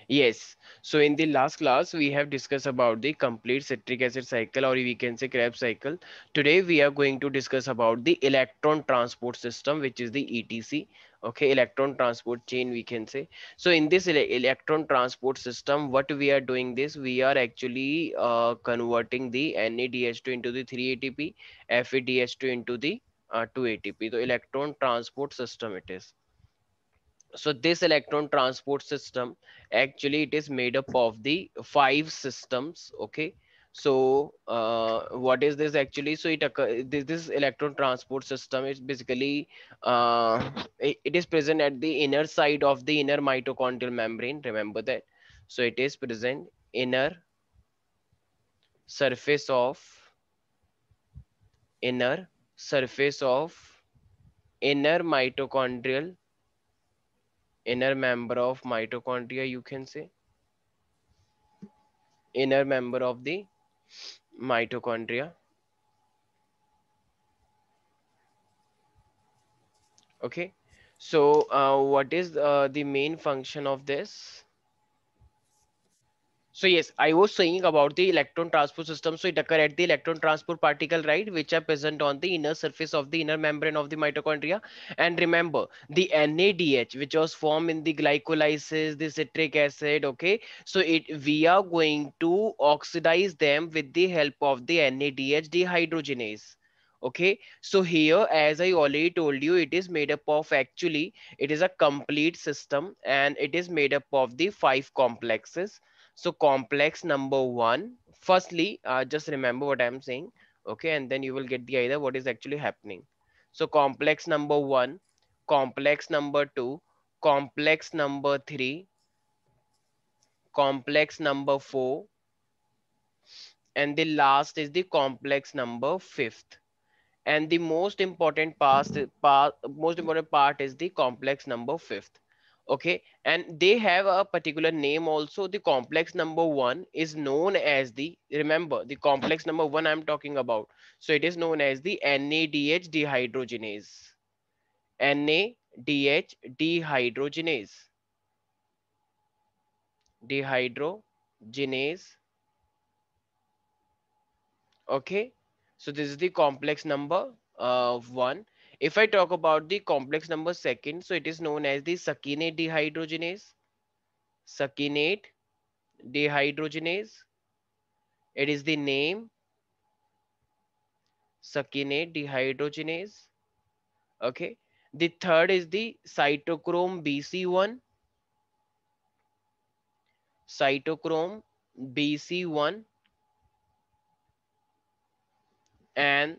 Yes. So in the last class, we have discussed about the complete citric acid cycle, or we can say Krebs cycle. Today, we are going to discuss about the electron transport system, which is the ETC. Okay, electron transport chain, we can say. So in this electron transport system, what we are doing this, we are actually converting the NADH2 into the 3 ATP, FADH2 into the 2 ATP. The electron transport system it is. So this electron transport system, actually it is made up of the five systems. Okay, so what is this actually? So this electron transport system is basically it is present at the inner side of the inner mitochondrial membrane, remember that. So it is present inner surface of inner surface of inner mitochondrial, inner member of mitochondria, you can say inner member of the mitochondria. Okay, so what is the main function of this? So yes, I was saying about the electron transport system. So it occur at the electron transport particle, right, which are present on the inner surface of the inner membrane of the mitochondria. And remember, the NADH, which was formed in the glycolysis, the citric acid. Okay, so it we are going to oxidize them with the help of the NADH dehydrogenase. Okay, so here, as I already told you, it is made up of, actually it is a complete system, and it is made up of the five complexes. So complex number one, firstly, just remember what I'm saying, okay, and then you will get the idea what is actually happening. So complex number one, complex number two, complex number three, complex number four, and the last is the complex number fifth. And the most important part is the complex number fifth. Okay, and they have a particular name also. The complex number one is known as the, remember the complex number one I'm talking about, so it is known as the NADH dehydrogenase. NADH dehydrogenase, dehydrogenase. Okay, so this is the complex number one. If I talk about the complex number second, so it is known as the succinate dehydrogenase. Succinate dehydrogenase, it is the name, succinate dehydrogenase. Okay, the third is the cytochrome BC1, cytochrome BC1. And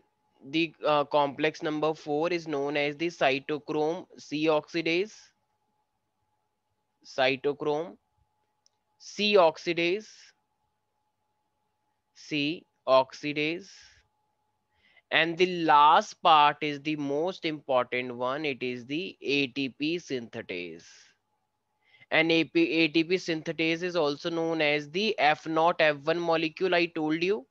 the complex number four is known as the cytochrome C oxidase, cytochrome C oxidase, C oxidase. And the last part is the most important one, it is the ATP synthetase. And ATP synthetase is also known as the F0 F1 molecule. I told you,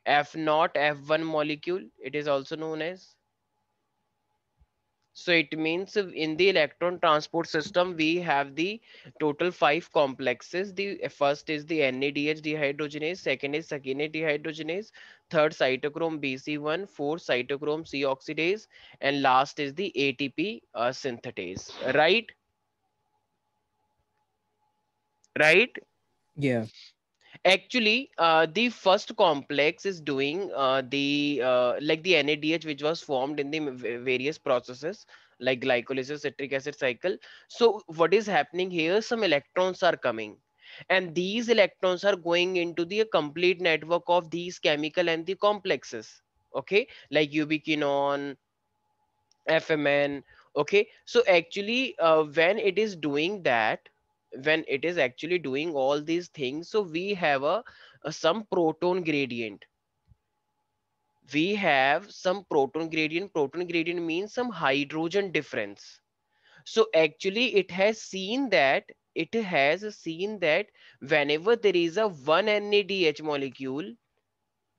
F0 F1 molecule, it is also known as. So it means in the electron transport system, we have the total five complexes. The first is the NADH dehydrogenase, second is succinate dehydrogenase, third cytochrome BC1, fourth cytochrome C oxidase, and last is the ATP synthetase. Right? Right? Yeah. Actually, the first complex is doing the like the NADH, which was formed in the various processes like glycolysis, citric acid cycle. So what is happening here? Some electrons are coming, and these electrons are going into the complete network of these chemical and the complexes. Okay, like ubiquinone, FMN. Okay, so actually, when it is doing that, when it is actually doing all these things, so we have a some proton gradient. We have some proton gradient. Proton gradient means some hydrogen difference. So actually, it has seen that whenever there is a one NADH molecule,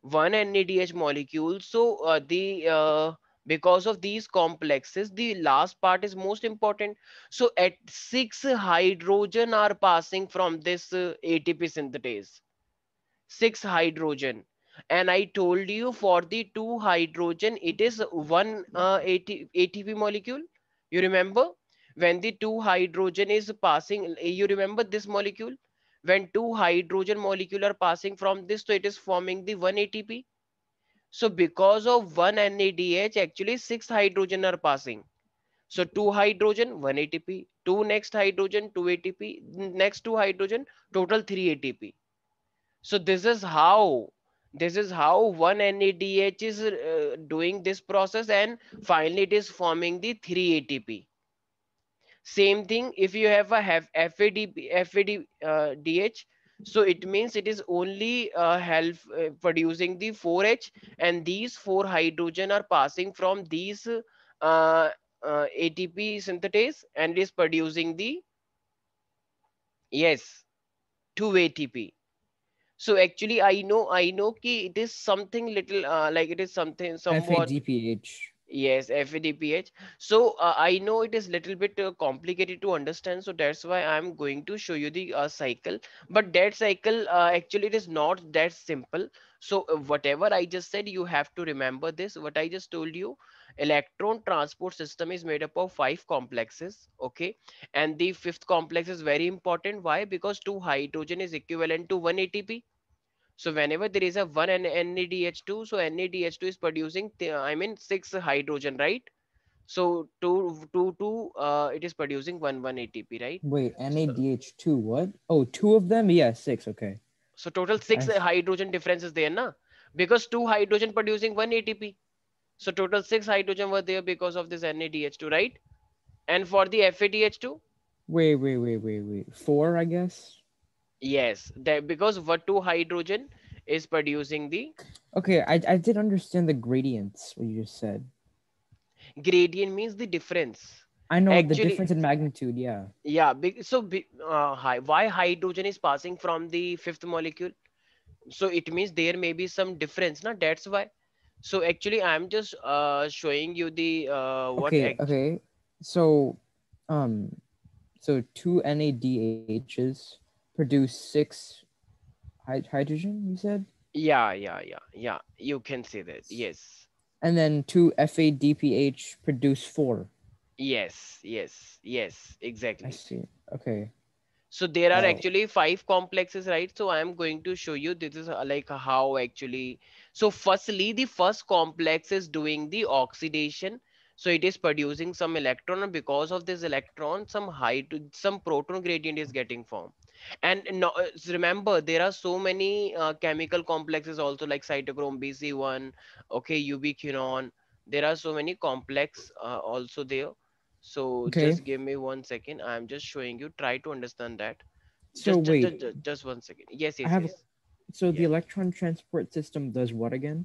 one NADH molecule, so the Because of these complexes, the last part is most important. So at 6 hydrogen are passing from this ATP synthetase. 6 hydrogen. And I told you for the 2 hydrogen it is one ATP molecule. You remember when the 2 hydrogen is passing, you remember this molecule, when 2 hydrogen molecule are passing from this, so it is forming the 1 ATP. So because of 1 NADH, actually 6 hydrogen are passing. So 2 hydrogen, 1 ATP, 2 next hydrogen, 2 ATP, next 2 hydrogen, total 3 ATP. So this is how one NADH is doing this process, and finally it is forming the 3 ATP. Same thing if you have FADH, so it means it is only help producing the 4H, and these 4 hydrogen are passing from these ATP synthetase and is producing the, yes, 2 ATP. So actually I know ki it is something little like it is something somewhat. FADPH. Yes, FADPH. So I know it is little bit complicated to understand, so that's why I'm going to show you the cycle. But that cycle actually it is not that simple. So whatever I just said, you have to remember this. What I just told you, electron transport system is made up of 5 complexes. Okay, and the fifth complex is very important. Why? Because 2 hydrogen is equivalent to 1 ATP. So whenever there is a 1 NADH2, so NADH2 is producing, I mean 6 hydrogen, right? So 2 it is producing 1 ATP, right? Wait, So, NADH2, what? Oh, two of them? Yeah, six, okay. so total I 6 s- hydrogen difference is there, na? Because 2 hydrogen producing 1 ATP. So total 6 hydrogen were there because of this NADH2, right? And for the FADH2, wait. Four, I guess? yes, that because what 2 hydrogen is producing the Okay, I did understand the gradients, what you just said. gradient means the difference. I know the Actually, difference in magnitude, yeah. yeah, big, so why hydrogen is passing from the fifth molecule? So it means there may be some difference, na? That's why. So actually, I'm just showing you the what Okay, act. okay. So, um, so two NADHs produce six hydrogen, you said? Yeah. You can say that. Yes, And then two FADPH produce four. yes. I Exactly. see. Okay. So there are Oh, actually 5 complexes, right? So I am going to show you this is like how actually. So firstly, the first complex is doing the oxidation. So it is producing some electron, and because of this electron, some proton gradient is getting formed. And no, remember there are so many chemical complexes also like cytochrome BC1, okay, ubiquinone. There are so many complex also there. So okay. just give me 1 second. I am just showing you. Try to understand that. So Just, just, wait, just, just just 1 second. Yes, I yes, have. yes. So the Yeah. electron transport system does what again?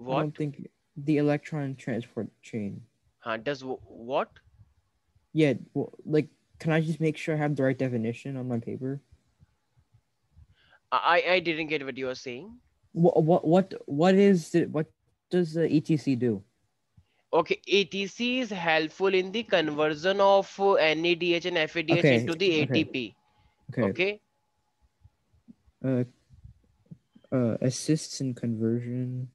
I What? don't think the electron transport chain. Does what? Yeah, well, like, can I just make sure I have the right definition on my paper? I didn't get what you are saying. What is it? What does the ETC do? Okay, ATC is helpful in the conversion of NADH and FADH Okay, into the okay, ATP. okay. Okay. Uh, assists in conversion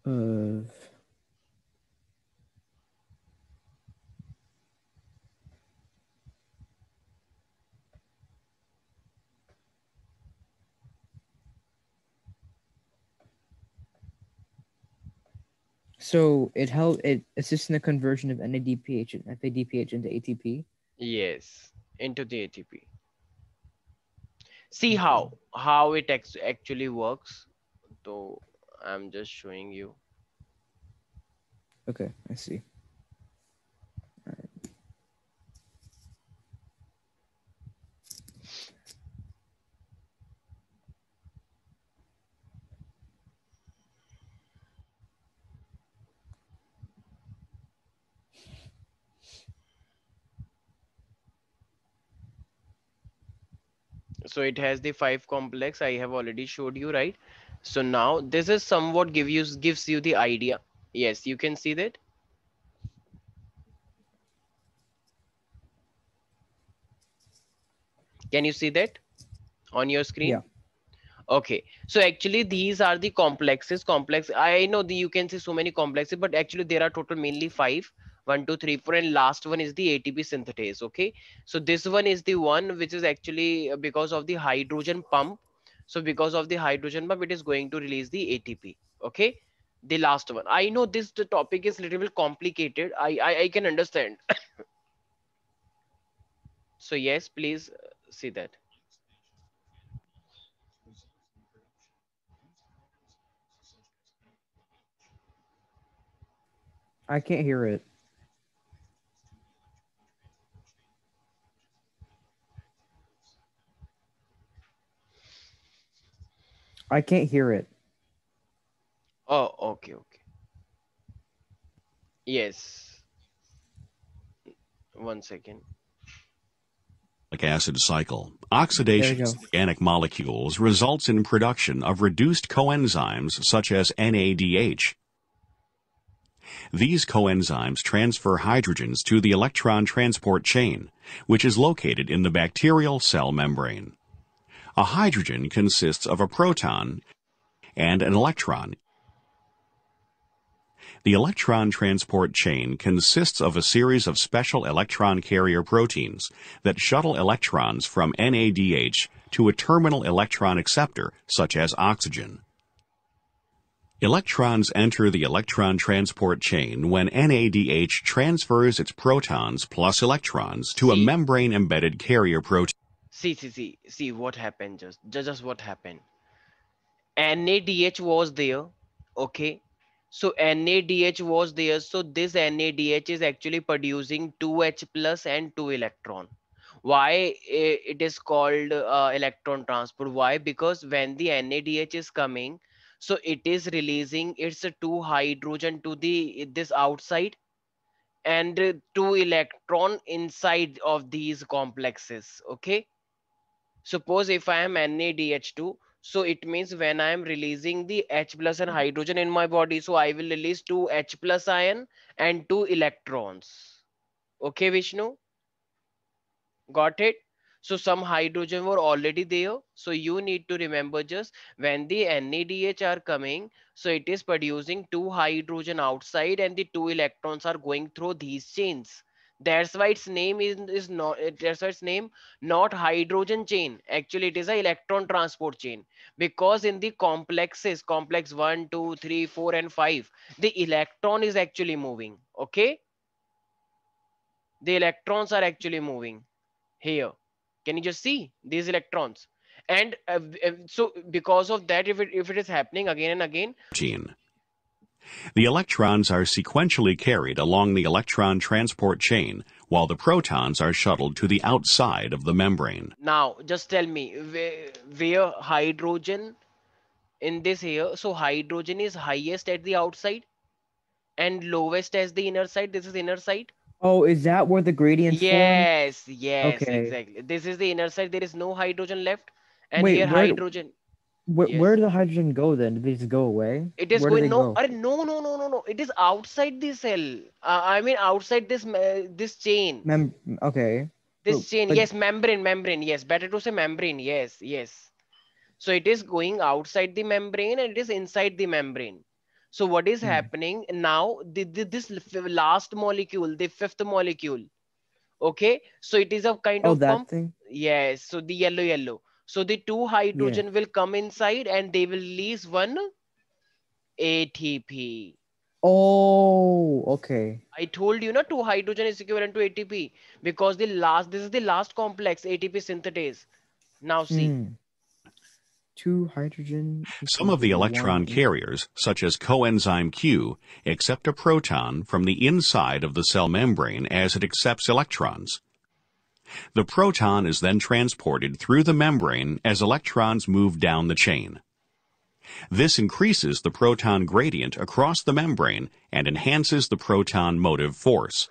of. So it assists in the conversion of NADPH and FADPH into ATP. Yes, into the ATP. See Okay, how it actually works. So I'm just showing you. okay, I see. So it has the five complex. I have already showed you, right? So now this is somewhat gives you the idea. Yes, you can see that. Can you see that on your screen? Yeah. Okay, so actually these are the complexes. Complex. I know the you can see so many complexes, but actually there are total mainly five. One, two, three, four, and last one is the ATP synthetase. Okay, so this one is the one which is actually because of the hydrogen pump. So because of the hydrogen pump, it is going to release the ATP. Okay, the last one. I know this the topic is little bit complicated. I can understand. So yes, please see that. I can't hear it. I can't hear it. Oh, okay, okay. Yes, one second. Acid cycle. There we Oxidation go. of organic molecules results in production of reduced coenzymes such as NADH. These coenzymes transfer hydrogens to the electron transport chain, which is located in the bacterial cell membrane. A hydrogen consists of a proton and an electron. The electron transport chain consists of a series of special electron carrier proteins that shuttle electrons from NADH to a terminal electron acceptor, such as oxygen. Electrons enter the electron transport chain when NADH transfers its protons plus electrons to a See, membrane-embedded carrier protein. see what happened. Just what happened. NADH was there. Okay. So NADH was there. So this NADH is actually producing 2H plus and 2 electron. Why it is called electron transport? Why? Because when the NADH is coming, so it is releasing its two hydrogen to the this outside and two electron inside of these complexes. Okay, suppose if I am NADH2, so it means when I am releasing the H plus and hydrogen in my body, so I will release two H plus ion and two electrons. Okay, Vishnu, got it? So some hydrogen were already there. So you need to remember just when the NADH are coming, so it is producing two hydrogen outside and the two electrons are going through these chains. That's why its name is not that's why its name not hydrogen chain. Actually, it is a electron transport chain because in the complexes, complex 1, 2, 3, 4, and 5, the electron is actually moving. Okay, the electrons are actually moving here. Can you just see these electrons? And so because of that, if it is happening again and again. The electrons are sequentially carried along the electron transport chain, while the protons are shuttled to the outside of the membrane. Now just tell me where hydrogen in this here, so hydrogen is highest at the outside and lowest as the inner side. This is inner side. Oh, is that where the gradients form? Yes, yes, Okay. exactly, this is the inner side. There is no hydrogen left, and Wait, here hydrogen. where Yes, did the hydrogen go then? Did they just go away? it is Where do going. they No, go? no, it is outside the cell. I mean outside this chain. Mem okay. This chain, But yes, membrane, yes, better to say membrane, yes. So it is going outside the membrane and it is inside the membrane. So what is hmm. happening now, this last molecule, the fifth molecule, okay, so it is a kind Oh, of that pump. thing? Yes, so the yellow, so the two Yeah. hydrogen will come inside and they will release one ATP. Oh, okay. I told you, two hydrogen is equivalent to ATP because this is the last complex, ATP synthetase. Now see. Hmm. Two hydrogen Some equals of the to one electron in carriers, such as coenzyme Q, accept a proton from the inside of the cell membrane as it accepts electrons. The proton is then transported through the membrane as electrons move down the chain. This increases the proton gradient across the membrane and enhances the proton motive force.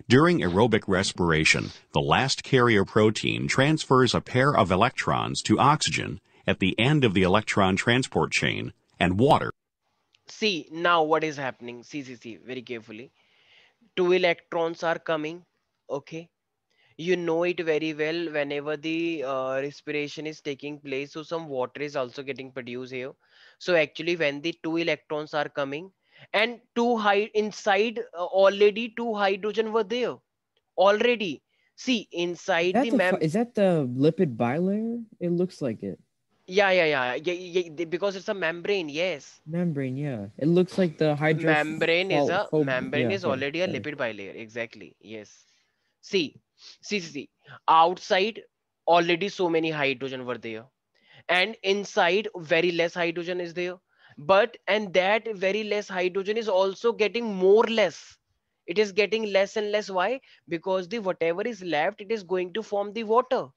During aerobic respiration, the last carrier protein transfers a pair of electrons to oxygen at the end of the electron transport chain and water. See, now what is happening? See, very carefully. Two electrons are coming. Okay. You know it very well whenever the respiration is taking place. So some water is also getting produced here. So actually, when the two electrons are coming and two high inside, already two hydrogen were there already. See, Is inside that the the mem. is that the lipid bilayer? It looks like it. Yeah, because it's a membrane. Yes. Membrane, yeah. It looks like the Membrane yeah, is okay, already a sorry. lipid bilayer. Exactly. Yes. See, see. Outside, already so many hydrogen were there, and inside, very less hydrogen is there. But and that very less hydrogen is also getting more less. It is getting less and less. Why? Because the whatever is left, it is going to form the water.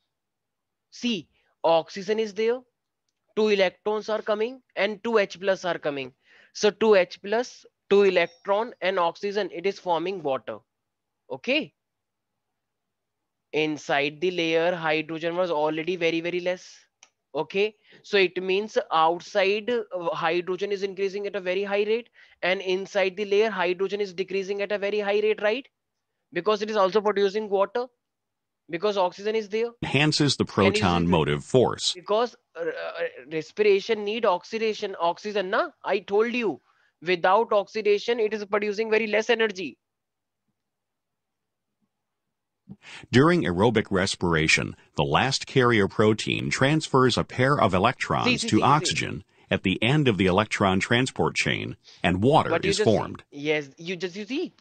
See, oxygen is there, two electrons are coming and two H plus are coming. So two H plus, two electron and oxygen, it is forming water. Okay. Inside the layer, hydrogen was already very less. Okay. So it means outside hydrogen is increasing at a very high rate, and inside the layer, hydrogen is decreasing at a very high rate, right? Because it is also producing water because oxygen is there. Enhances the Can you see? proton motive force. Because respiration need oxygen, na? I told you, without oxidation it is producing very less energy. During aerobic respiration, the last carrier protein transfers a pair of See, electrons see, to see, see. oxygen at the end of the electron transport chain, and water What you is just see? formed. Yes, you see.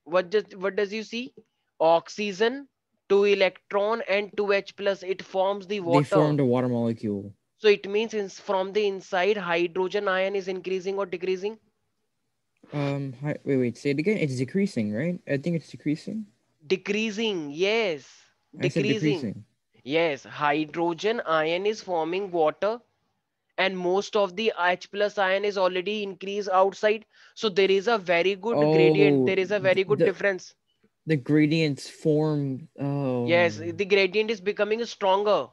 What does you see? Oxygen, two electron and two H plus. It forms the They water. formed a water molecule. So it means from the inside, hydrogen ion is increasing or decreasing? Wait, say it again. It's decreasing, right? I think it's decreasing. Decreasing. Yes, I said decreasing. decreasing. Yes, hydrogen ion is forming water, and most of the H plus ion is already increased outside. So there is a very good gradient. Oh, There is a very good difference. the gradients form. Yes, Oh, the gradient is becoming stronger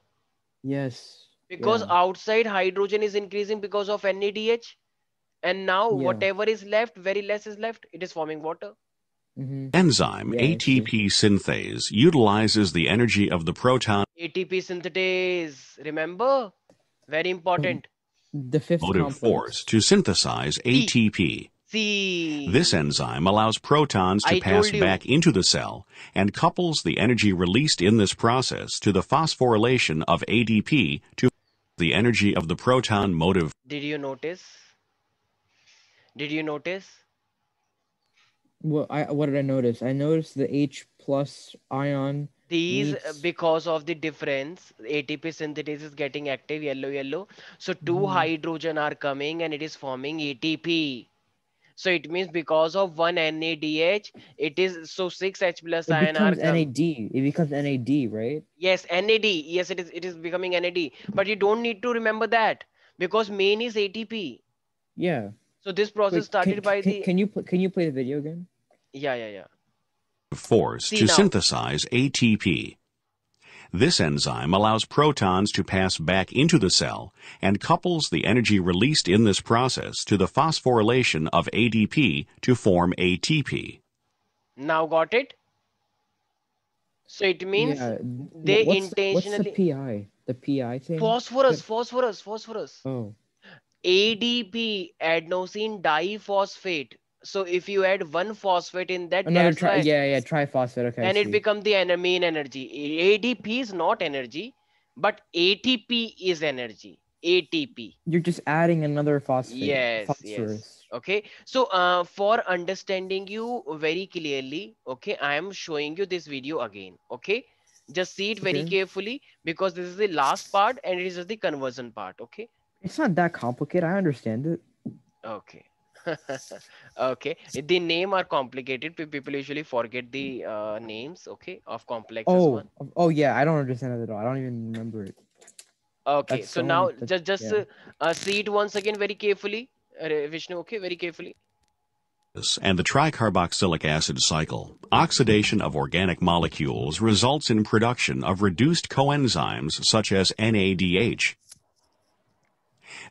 yes, because yeah, outside hydrogen is increasing because of NADH, and now yeah. whatever is left, very less is left. It is forming water. Mm-hmm. Enzyme Yeah, I see. ATP synthase utilizes the energy of the proton ATP synthetase, remember? Very Oh, important. the fifth motive force complex. to synthesize See, ATP. This see, enzyme allows protons to I pass told back you. into the cell and couples the energy released in this process to the phosphorylation of ADP to the energy of the proton motive. Did you notice? Did you notice? Well, I what did I notice? I noticed the H plus ion These, meets. because of the difference, ATP synthesis is getting active, yellow. So two Mm-hmm. hydrogen are coming and it is forming ATP. So it means because of one NADH, it is so six H plus It ion are becomes come. NAD. It becomes NAD, right? Yes, NAD. Yes, it is becoming NAD. But you don't need to remember that because main is ATP. Yeah. So this process Wait, started by the. can you play the video again? Yeah. Force See to now. synthesize ATP. This enzyme allows protons to pass back into the cell and couples the energy released in this process to the phosphorylation of ADP to form ATP. Now got it? So it means Yeah. they What's the intentionally. PI? The PI thing? Phosphorus. Oh, ADP, adenosine diphosphate. So if you add one phosphate in that, another that's tri. why Yeah, triphosphate. Okay, I then it see. become the main energy. ADP is not energy, but ATP is energy. ATP. You're just adding another Yes. phosphorus. Okay. So for understanding you very clearly, okay, I am showing you this video again. Okay. Just see it very Okay. carefully because this is the last part and it is just the conversion part. Okay. It's not that complicated. I understand it. Okay. Okay. The name are complicated. People usually forget the names, okay, of complexes one. Oh yeah. I don't understand it at all. I don't even remember it. Okay. That's So the only. now just Yeah. see it once again very carefully, Vishnu. Okay, very carefully. and the tricarboxylic acid cycle, oxidation of organic molecules results in production of reduced coenzymes such as NADH.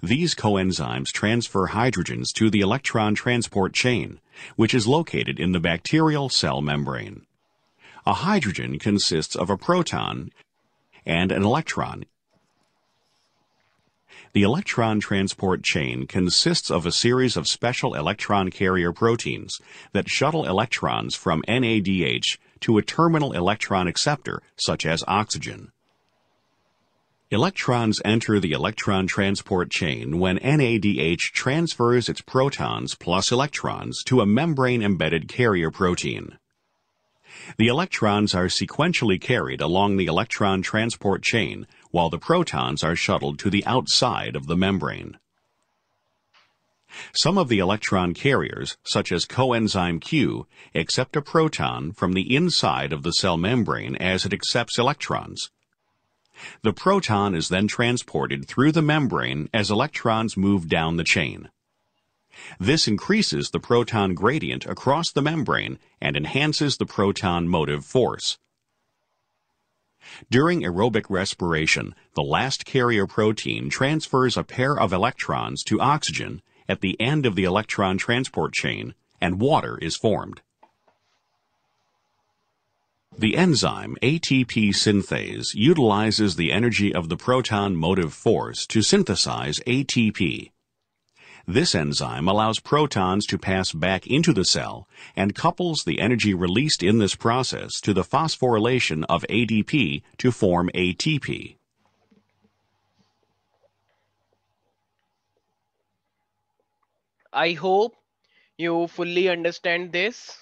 These coenzymes transfer hydrogens to the electron transport chain, which is located in the bacterial cell membrane. A hydrogen consists of a proton and an electron. The electron transport chain consists of a series of special electron carrier proteins that shuttle electrons from NADH to a terminal electron acceptor, such as oxygen. Electrons enter the electron transport chain when NADH transfers its protons plus electrons to a membrane-embedded carrier protein. The electrons are sequentially carried along the electron transport chain while the protons are shuttled to the outside of the membrane. Some of the electron carriers, such as coenzyme Q, accept a proton from the inside of the cell membrane as it accepts electrons. The proton is then transported through the membrane as electrons move down the chain. This increases the proton gradient across the membrane and enhances the proton motive force. During aerobic respiration, the last carrier protein transfers a pair of electrons to oxygen at the end of the electron transport chain, and water is formed. The enzyme ATP synthase utilizes the energy of the proton motive force to synthesize ATP. This enzyme allows protons to pass back into the cell and couples the energy released in this process to the phosphorylation of ADP to form ATP. I hope you fully understand this,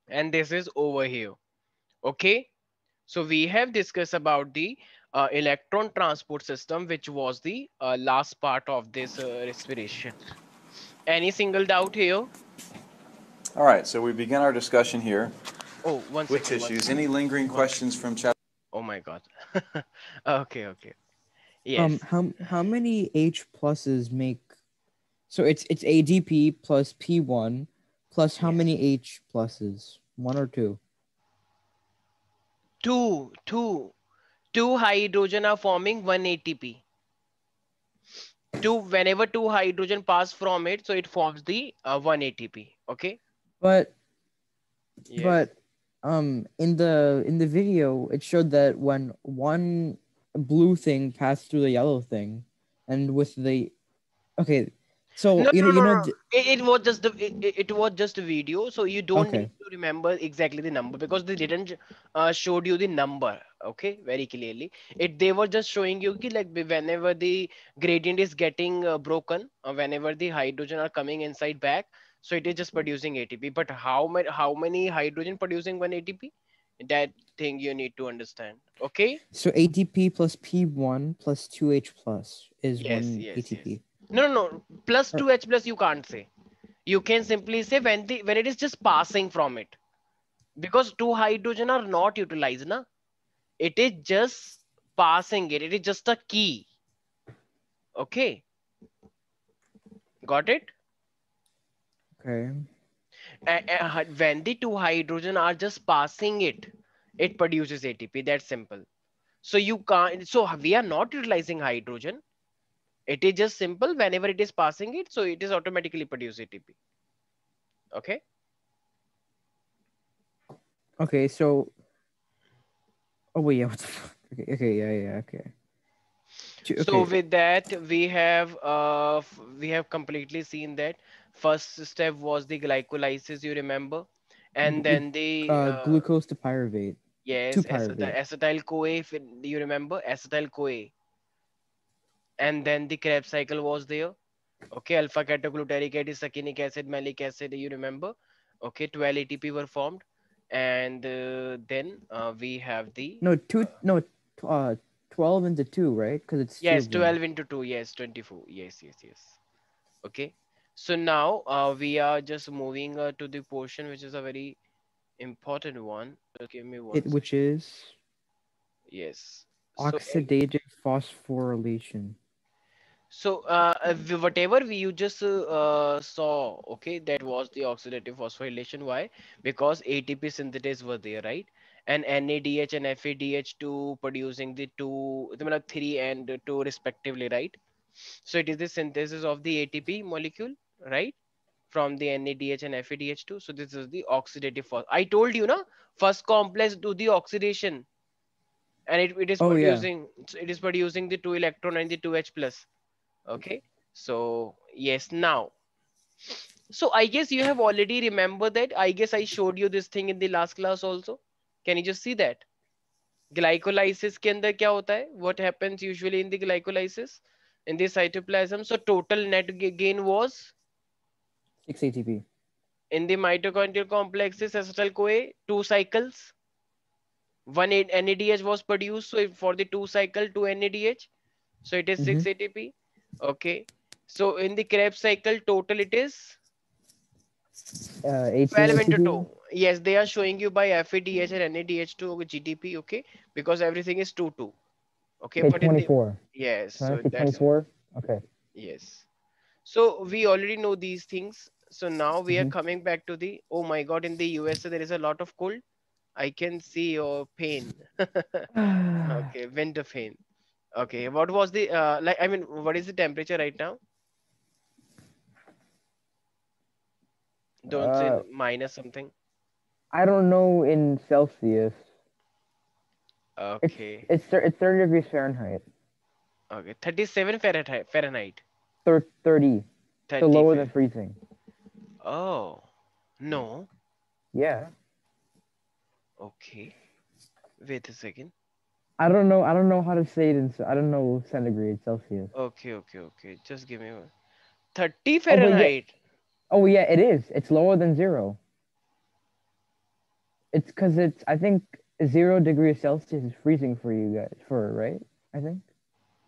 and this is over here. Okay, so we have discussed about the electron transport system, which was the last part of this respiration. Any single doubt here? All right, so we begin our discussion here Oh, one with second, tissues. Any lingering one questions from chat? Oh my god. Okay, okay. Yes. How many H pluses make? So it's ADP plus P1 plus how Yes. many H pluses? One or two? Two hydrogen are forming one ATP. Whenever two hydrogen pass from it, so it forms the one ATP. Okay. But Yes. but in the video it showed that when one blue thing passed through the yellow thing, and with the okay, so No, no, no, no. d- It was just it was just a video, so you don't need okay, to remember exactly the number because they didn't showed you the number. Okay, very clearly. They were just showing you ki, like whenever the gradient is getting broken, whenever the hydrogen are coming inside back, so it is just producing ATP. But how many hydrogen producing one ATP? That thing you need to understand. Okay. so ATP plus P1 plus 2H plus is Yes, one yes, yes. ATP. No, no, no. Plus Or- two H plus you can't say. You can simply say when it is just passing from it, because two hydrogen are not utilized na. It is just passing it is just a key. Okay, got it. okay, When the two hydrogen are just passing it produces ATP. That's simple. So you can't, so we are not utilizing hydrogen. It is just simple, whenever it is passing it, so it is automatically produce ATP. Okay. okay, so oh wait, yeah, what the fuck? Okay, yeah, yeah, okay. So Okay, with that, we have completely seen that first step was the glycolysis, you remember, and then the glucose to pyruvate, to yes, pyruvate. acetyl CoA, you remember acetyl CoA, and then the Krebs cycle was there. Okay, alpha ketoglutarate acid, succinic acid, malic acid, you remember. Okay, 12 ATP were formed, and then we have the No, uh, two, no, 12 into 2, right? Because it's 2 yes, of them. 12 into 2, yes, 24, yes, yes, yes. Okay, so now we are just moving to the portion which is a very important one. Just give me one Which second. is Yes. So oxidative phosphorylation. So, whatever you just saw, okay, that was the oxidative phosphorylation. Why? Because ATP synthetases were there, right? And NADH and FADH2 producing the two, the matlab three and two respectively, right? So it is the synthesis of the ATP molecule, right? From the NADH and FADH2. So this is the oxidative phos. I told you, na, first complex do the oxidation, and Oh yeah. it is producing the two electron and the two H plus. Okay, so yes, now, so I guess you have already remembered that. I guess I showed you this thing in the last class also. Can you just see that? Glycolysis के अंदर क्या होता है? What happens usually in the glycolysis in the cytoplasm? So total net gain was 6 ATP. in the mitochondrial complexes acetyl CoA two cycles. One NADH was produced, so for the two cycle two NADH, so it is Mm-hmm. 6 ATP. Okay, so in the Krebs cycle total it is 18 12 into ATP. 2. Yes, they are showing you by FADH and NADH2 GTP, okay? Because everything is 2 2. Okay, Okay, but in the 24. yes, Can I so see that's 24? Okay. yes. So we already know these things. So now we are Mm-hmm. coming back to the oh my god, in the USA there is a lot of cold. I can see your pain. Okay, winter pain. Okay, what was the like I mean what is the temperature right now? Don't say uh, minus something. I don't know in Celsius. It's Okay. it's 30 degrees Fahrenheit. Okay, 37 Fahrenheit. Fahrenheit. 30. So 30 lower than Fahrenheit. freezing. Oh, no. Yeah. Okay. Wait a second. I don't know. I don't know how to say it in. I don't know centigrade Celsius. Okay, okay, okay. Just give me one. 30 Oh, but yeah. Fahrenheit. Oh, yeah. It is. It's lower than zero. It's because it's. I think 0 degrees Celsius is freezing for you guys. For right. I think.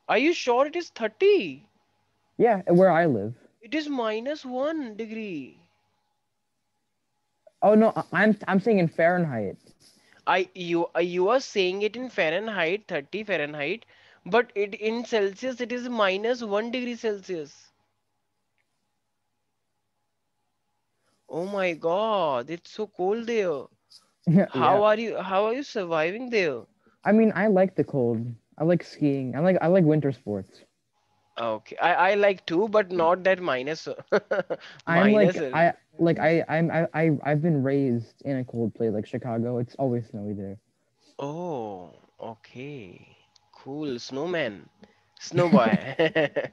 Are you sure it is 30? Yeah. Where I live. It is minus 1 degree. Oh no. I'm saying in Fahrenheit. You are saying it in Fahrenheit, 30 Fahrenheit, but it in Celsius it is minus 1 degree Celsius. Oh my God, it's so cold there. Yeah. Yeah. How are you surviving there? I mean, I like the cold. I like skiing. I like winter sports. Okay, I like too, but not that minus I'm minus. like I like I've been raised in a cold place like Chicago. It's always snowy there. Oh, okay, cool, snowman, snow boy.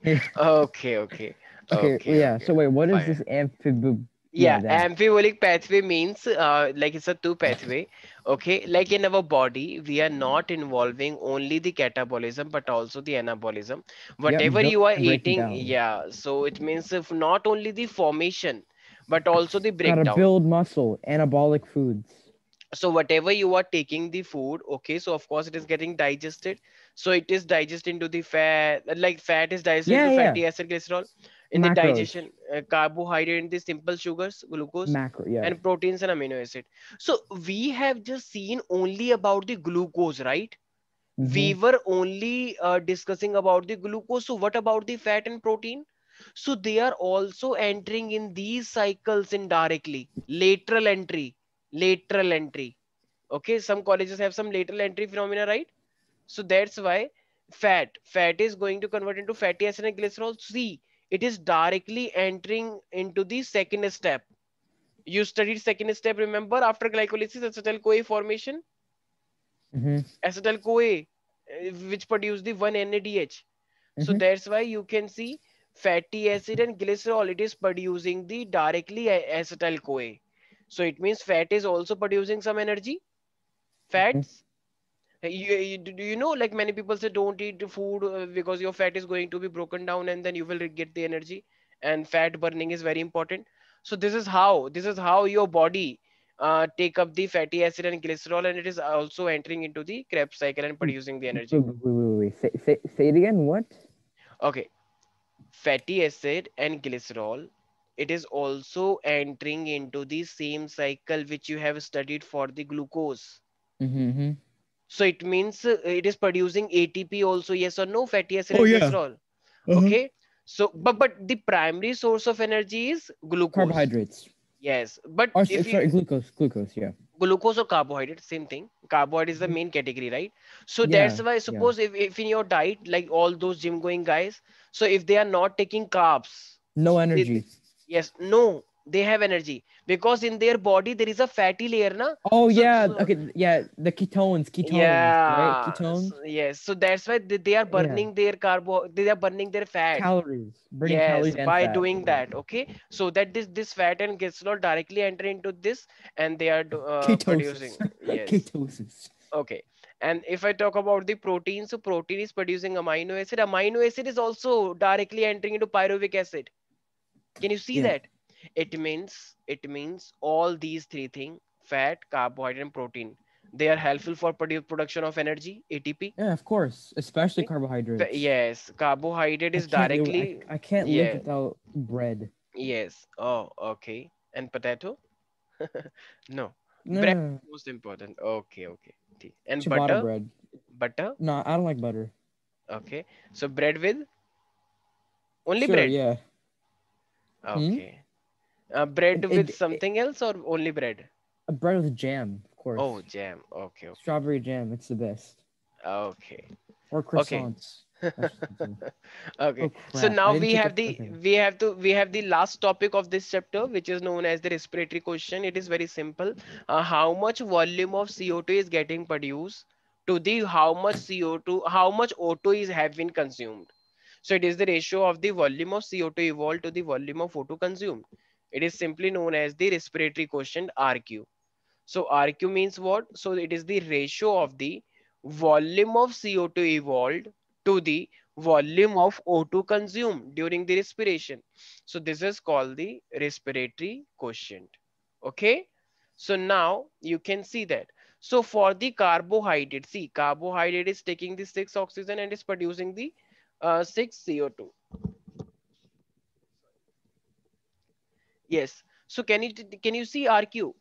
Yeah. Okay, okay, Okay, well, okay, yeah. okay. So wait, what is this Fine. amphib? Yeah, Yeah, that. amphibolic pathway means like it's a two pathway. Okay, like in our body, we are not involving only the catabolism but also the anabolism. Yep, Whatever you building are and breaking eating, down. yeah. So it means if not only the formation but also the Gotta breakdown. build muscle, anabolic foods. So whatever you are taking the food, okay, so of course it is getting digested, so it is digested into the fat, like fat is digested Yeah, into yeah. fatty acid, glycerol in the Macros, digestion, carbohydrate in the simple sugars, glucose, macro. Yeah. and proteins and amino acid. So we have just seen only about the glucose, right? Mm-hmm. We were only discussing about the glucose, so what about the fat and protein? So they are also entering in these cycles indirectly. Lateral entry. Okay, some colleges have some lateral entry phenomena, right? So that's why fat is going to convert into fatty acid and glycerol. See, it is directly entering into the second step. You studied second step, remember, after glycolysis, acetyl CoA formation, Mm-hmm. acetyl CoA, which produce the 1 NADH. So Mm-hmm. that's why you can see fatty acid and glycerol, it is producing the directly acetyl CoA. So it means fat is also producing some energy. Mm-hmm. Fats, do you know, like many people say don't eat food because your fat is going to be broken down and then you will get the energy, and fat burning is very important. So this is how your body take up the fatty acid and glycerol, and it is also entering into the Krebs cycle and producing the energy. Wait. Say it again. What? Okay, fatty acid and glycerol, it is also entering into the same cycle which you have studied for the glucose. Mm-hmm. So it means it is producing ATP also, yes or no, fatty acid Oh and yeah. glycerol. Uh-huh. Okay. So but the primary source of energy is glucose. Carbohydrates. Yes, but Or if sorry, you glucose. Yeah. glucose or carbohydrate, same thing. Carbohydrate is the Mhm. main category, right? So Yeah. that's why Yeah. suppose if in your diet, like all those gym going guys, so if they are not taking carbs, No they energy. yes, no, they have energy because in their body there is a fatty layer, na. Oh so, yeah. so Okay. Yeah. The ketones, right? yeah, Ketones. yes, so that's why they are Yeah. burning their they are burning their fat. Calories. Burning Yes, calories and by fat. doing that, okay, so that this fat and gets not directly enter into this, and they are producing. Ketosis. Yes, Ketosis. okay. And if I talk about the protein, so protein is producing amino acid. Amino acid is also directly entering into pyruvic acid. Can you see Yeah. that? It means all these three things: fat, carbohydrate, and protein. They are helpful for production of energy, ATP. Yeah. Of course. Especially Okay. carbohydrates. Yes, carbohydrate I is can't live. directly. I can't live Yeah. without bread. Yes. Oh, okay. And potato? No. Bread No. is most important. Okay, okay. And Ciabatta butter? bread. Butter? No, I don't like butter. Okay. So bread with only Sure. bread. Yeah. Hmm. Okay. Bread with It something else or only bread? a bread with jam, of Oh, course. jam. Okay, okay. Strawberry jam. It's the best. Okay. Or Okay. croissants. I should say too. Okay, Oh so crap! now I didn't we take a. have the Okay. last topic of this chapter, which is known as the respiratory question. It is very simple. How much volume of CO2 is getting produced to the how much CO2, how much O2 is have been consumed. So it is the ratio of the volume of CO2 evolved to the volume of O2 consumed. It is simply known as the respiratory quotient RQ. So RQ means what? So it is the ratio of the volume of CO2 evolved to the volume of O2 consumed during the respiration. So this is called the respiratory quotient. Okay. So now you can see that. So for the carbohydrate, see, carbohydrate is taking the 6 oxygen and is producing the 6 CO2. Yes. So can you see RQ?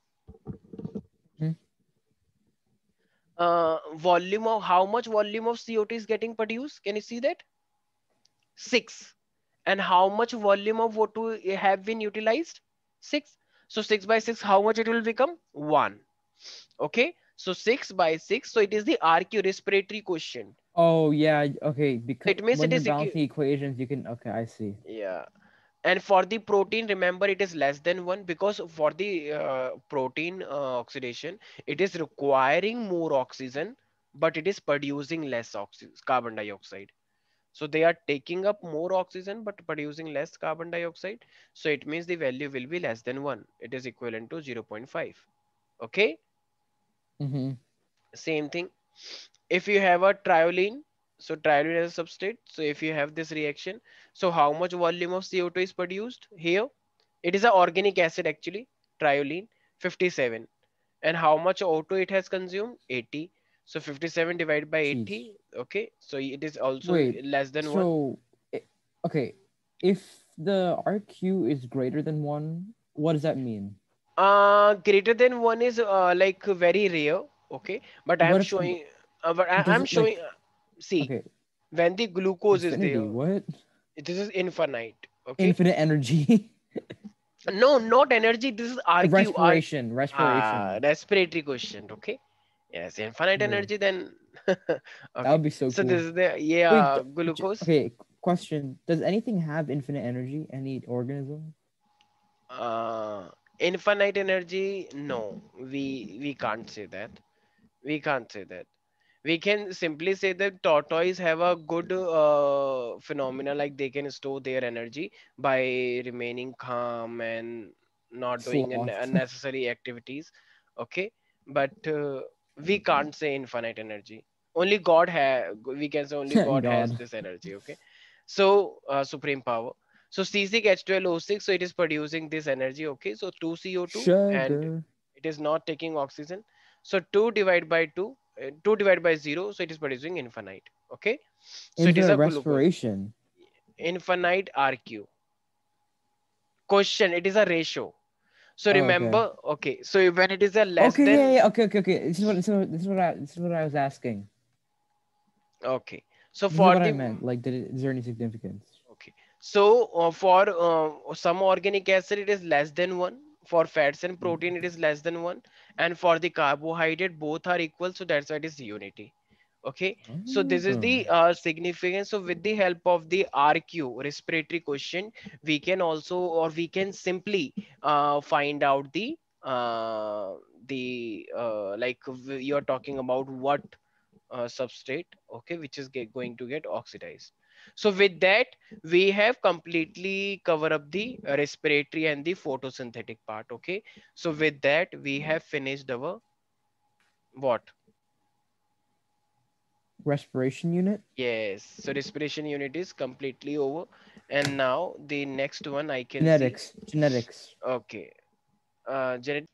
Hmm. Volume of how much volume of CO2 is getting produced? Can you see that? 6. And how much volume of O2 have been utilized? 6. So 6 by 6, how much it will become? 1. Okay. So 6 by 6. So it is the RQ respiratory quotient. Oh yeah. Okay. So Because it means when it you're is balancing equations, you can. Okay, I see. yeah. And for the protein, remember it is less than 1 because for the protein oxidation, it is requiring more oxygen, but it is producing less oxygen, carbon dioxide. So they are taking up more oxygen but producing less carbon dioxide. So it means the value will be less than 1. It is equivalent to 0.5. Okay. Mm-hmm. Same thing. If you have a triolene, so triolene as a substrate. So if you have this reaction, so how much volume of CO2 is produced here? It is an organic acid actually, triolene, 57. And how much O2 it has consumed? 80. So 57 divided by Jeez. 80. Okay. So it is also Wait. less than 1. So, okay, if the RQ is greater than 1, what does that mean? Greater than 1 is like very rare. Okay. But What I'm if showing, but does I'm it showing, like see, okay, when the glucose is infinity? there, What? this is infinite. Okay. Infinite energy. No, not energy. This is RQ. Respiration, respiration. Respiratory quotient. Okay. Yes, infinite Sure. energy. Then That okay. would be so So this cool. is the Wait, yeah glucose. okay, question. Does anything have infinite energy? Any organism? Uh, Infinite energy. No, we can't say that. We can't say that. We can simply say that tortoise have a good phenomena, like they can store their energy by remaining calm and not doing Sloth. unnecessary activities. Okay, but we can't say infinite energy. Only God have, we can say only God has God. this energy. Okay, so supreme power. So C6H12O6, so it is producing this energy. Okay, so 2CO2 and Sugar. it is not taking oxygen. So 2 divided by 2, 2 divided by 0, so it is producing infinite. Okay, so it is Infinite a glucose. respiration. Infinite RQ. Question, it is a ratio. So Oh, okay. remember, okay, so when it is a less Okay, yeah, than, yeah. Okay. This is what I was asking. okay, so This is for what I the, meant. Like, is there any significance? Okay. So for some organic acid, it is less than one. For fats and protein, it is less than one. And for the carbohydrate, both are equal. So that's why it is unity. Okay. So this is Oh. the significance. So with the help of the RQ respiratory question, we can also, or we can simply find out like you're talking about what substrate, okay, which is going to get oxidized. So with that, we have completely covered up the respiratory and the photosynthetic part. Okay, so with that, we have finished our what? Respiration unit. Yes, so respiration unit is completely over, and now the next one I can see. Genetics. Okay, genetic